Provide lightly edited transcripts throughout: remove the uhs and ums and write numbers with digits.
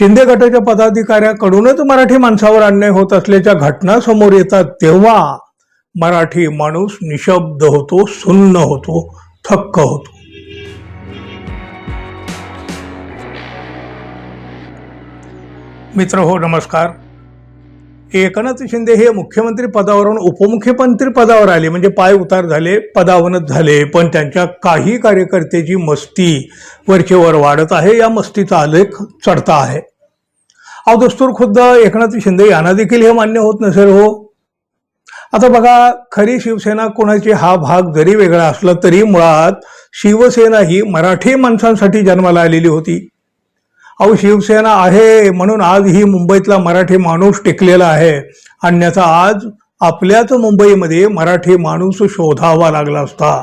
शिंदे गटाच्या पदाधिकाऱ्याकडूनच मराठी माणसावर अन्याय होत असल्याच्या घटना समोर येतात तेव्हा मराठी माणूस निशब्द होतो, सुन्न होतो, थक्क होतो. मित्र हो, नमस्कार. एकनाथ शिंदे हे मुख्यमंत्री पदावरून उपमुख्यमंत्री पदावर आले, म्हणजे पाय उतार झाले, पदावनत झाले. पण त्यांच्या काही कार्यकर्त्याची मस्ती वरचेवर वाढत आहे. या मस्तीचा आलेख चढता आहे. दस्तूर खुद्द एकनाथ शिंदे यांना देखील हे मान्य होत नसेल हो. आता बघा, खरी शिवसेना कोणाची हा भाग जरी वेगळा असला तरी मुळात शिवसेना ही मराठी माणसांसाठी जन्माला आलेली होती. शिवसेना आहे म्हणून आज ही मुंबईतला मराठी माणूस टिकलेला आहे, अन्यथा आज आपल्याच मुंबईमध्ये मराठी माणूस शोधावा लागला असता.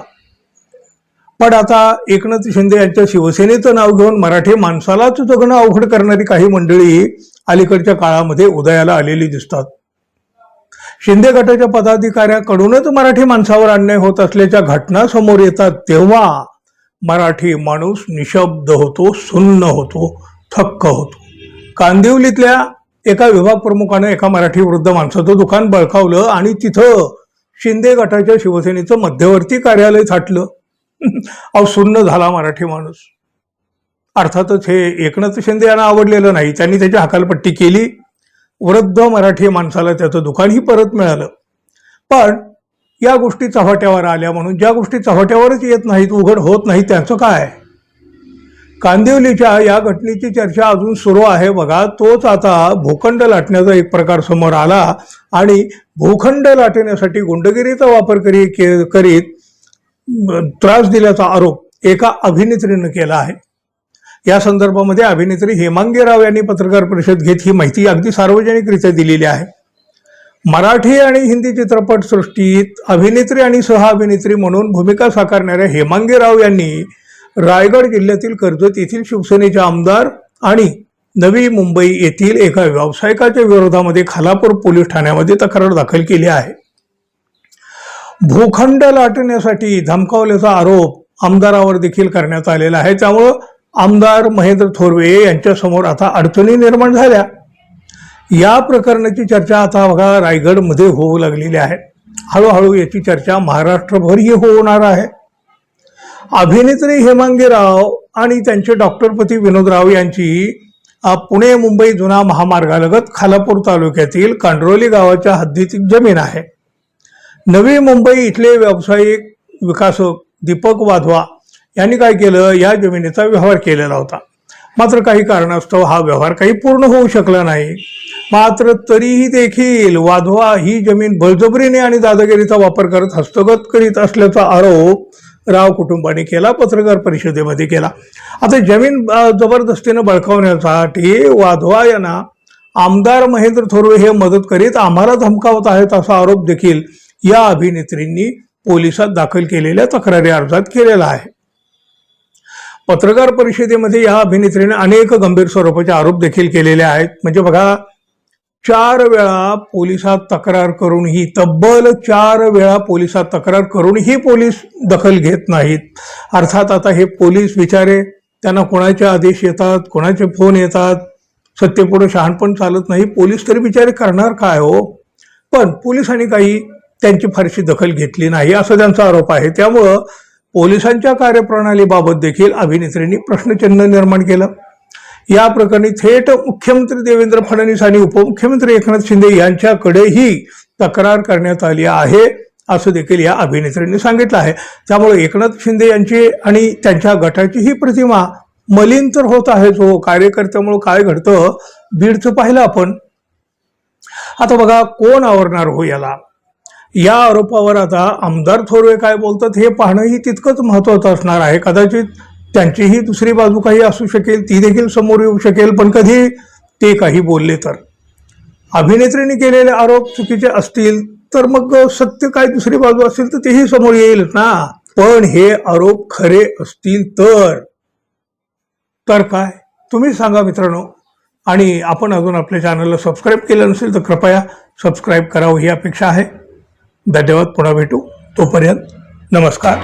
पण आता एकनाथ शिंदे यांच्या शिवसेनेचं नाव घेऊन मराठी माणसालाच जगणं अवघड करणारी काही मंडळी अलीकडच्या काळामध्ये उदयाला आलेली दिसतात. शिंदे गटाच्या पदाधिकाऱ्याकडूनच मराठी माणसावर अन्याय होत असल्याच्या घटना समोर येतात तेव्हा मराठी माणूस निशब्द होतो, सुन्न होतो, थक्क होतो. कांदिवलीतल्या एका विभाग प्रमुखाने एका मराठी वृद्ध माणसाचं दुकान बळकावलं आणि तिथं शिंदे गटाच्या शिवसेनेचं मध्यवर्ती कार्यालय थाटलं. सुन्न झाला मराठी माणूस. अर्थातच हे एकनाथ शिंदे यांना आवडलेलं नाही. त्यांनी त्याची हकालपट्टी केली. वृद्ध मराठी माणसाला त्याचं दुकानही परत मिळालं. पण या गोष्टी चव्हाट्यावर आल्या म्हणून ज्या गोष्टी चव्हाट्यावरच येत नाहीत, उघड होत नाही, त्याचं काय? कांदिवलीच्या या घटनेची चर्चा अजून सुरू आहे बघा. तोच आता भूखंड लाटण्याचा एक प्रकार समोर आला आणि भूखंड लाटण्यासाठी गुंडगिरीचा वापर करीत त्रास दिल्याचा आरोप एका अभिनेत्रीनं केला आहे. या संदर्भामध्ये अभिनेत्री हेमांगी राव यांनी पत्रकार परिषद घेत ही माहिती अगदी सार्वजनिकरित्या दिलेली आहे. मराठी आणि हिंदी चित्रपट सृष्टीत अभिनेत्री आणि सहअभिनेत्री म्हणून भूमिका साकारणाऱ्या हेमांगी राव यांनी रायगड जिल्ह्यातील कर्जत येथील शिवसेनेचे आमदार आणि नवी मुंबई येथील एका व्यावसायिकाच्या विरोधामध्ये खालापूर पोलीस ठाण्यामध्ये तक्रार दाखल केली आहे. भूखंड लाटण्यासाठी धमकावल्याचा आरोप आमदारावर देखील करण्यात आलेला आहे. त्यामुळं आमदार महेंद्र थोरवे यांच्यासमोर आता अडचणी निर्माण झाल्या. या प्रकरणाची चर्चा आता बघा रायगडमध्ये होऊ लागलेली आहे. हळूहळू याची चर्चा महाराष्ट्रभरही होणार आहे. अभिनेत्री हेमांगी राव आणि त्यांचे डॉक्टरपती विनोद राव यांची पुणे मुंबई जुना महामार्गालगत खालापूर तालुक्यातील कांडरोली गावाच्या हद्दीतील जमीन आहे. नवी मुंबई इथले व्यावसायिक विकासक दीपक वाधवा यांनी काय केलं, या जमिनीचा व्यवहार केलेला होता. मात्र काही कारणास्तव हा व्यवहार काही पूर्ण होऊ शकला नाही. मात्र तरीही देखील वाधवा ही जमीन बळजबरीने आणि दादागिरीचा वापर करत हस्तगत करीत असल्याचा आरोप राव कुटुंबाने केला, पत्रकार परिषदेमध्ये केला. आता जमीन जबरदस्तीनं बळकावण्यासाठी वाधवा यांना आमदार महेंद्र थोरवे हे मदत करीत आम्हाला धमकावत आहेत असा आरोप देखील या अभिनेत्रींनी पोलिसात दाखल केलेल्या तक्रारी अर्जात केलेला आहे. पत्रकार परिषदेमध्ये या अभिनेत्रीने अनेक गंभीर स्वरूपाचे आरोप देखील केलेले आहेत. म्हणजे बघा, 4 वेळा पोलिसात तक्रार करूनही, तब्बल 4 वेळा पोलिसात तक्रार करूनही पोलीस दखल घेत नाहीत. अर्थात आता हे पोलीस बिचारे, त्यांना कोणाचे आदेश येतात, कोणाचे फोन येतात, सत्तेपुढे शहाणपण चालत नाही. पोलीस तरी बिचारे करणार काय हो. पण पोलिसांनी काही त्यांची फारशी दखल घेतली नाही असा त्यांचा आरोप आहे. त्यामुळं पोलिसांच्या कार्यप्रणालीबाबत देखील अभिनेत्रींनी प्रश्नचिन्ह निर्माण केलं. या प्रकरणी थेट मुख्यमंत्री देवेंद्र फडणवीस आणि उपमुख्यमंत्री एकनाथ शिंदे यांच्याकडेही तक्रार करण्यात आली आहे असं देखील या अभिनेत्रींनी सांगितलं आहे. त्यामुळे एकनाथ शिंदे यांची आणि त्यांच्या गटाची ही प्रतिमा मलिन तर होत आहे. जो कार्यकर्त्यामुळे काय घडतं बीडचं पाहिलं आपण. आता बघा, कोण आवरणार हो याला. या आरोपावर आता आमदार थोरवे काय बोलतात हे पाहणंही तितकंच महत्वाचं असणार आहे. कदाचित त्यांचीही दुसरी बाजू काही असू शकेल, ती देखील समोर येऊ शकेल. पण कधी ते काही बोलले तर अभिनेत्रीने केलेले आरोप चुकीचे असतील तर मग सत्य काय दुसरी बाजू असेल तर तेही समोर येईल ना. पण हे आरोप खरे असतील तर काय, तुम्ही सांगा मित्रांनो. आणि आपण अजून आपल्या चॅनलला सबस्क्राईब केलं नसेल तर कृपया सबस्क्राईब करावं ही अपेक्षा आहे. धन्यवाद. पुन्हा भेटू. तोपर्यंत नमस्कार.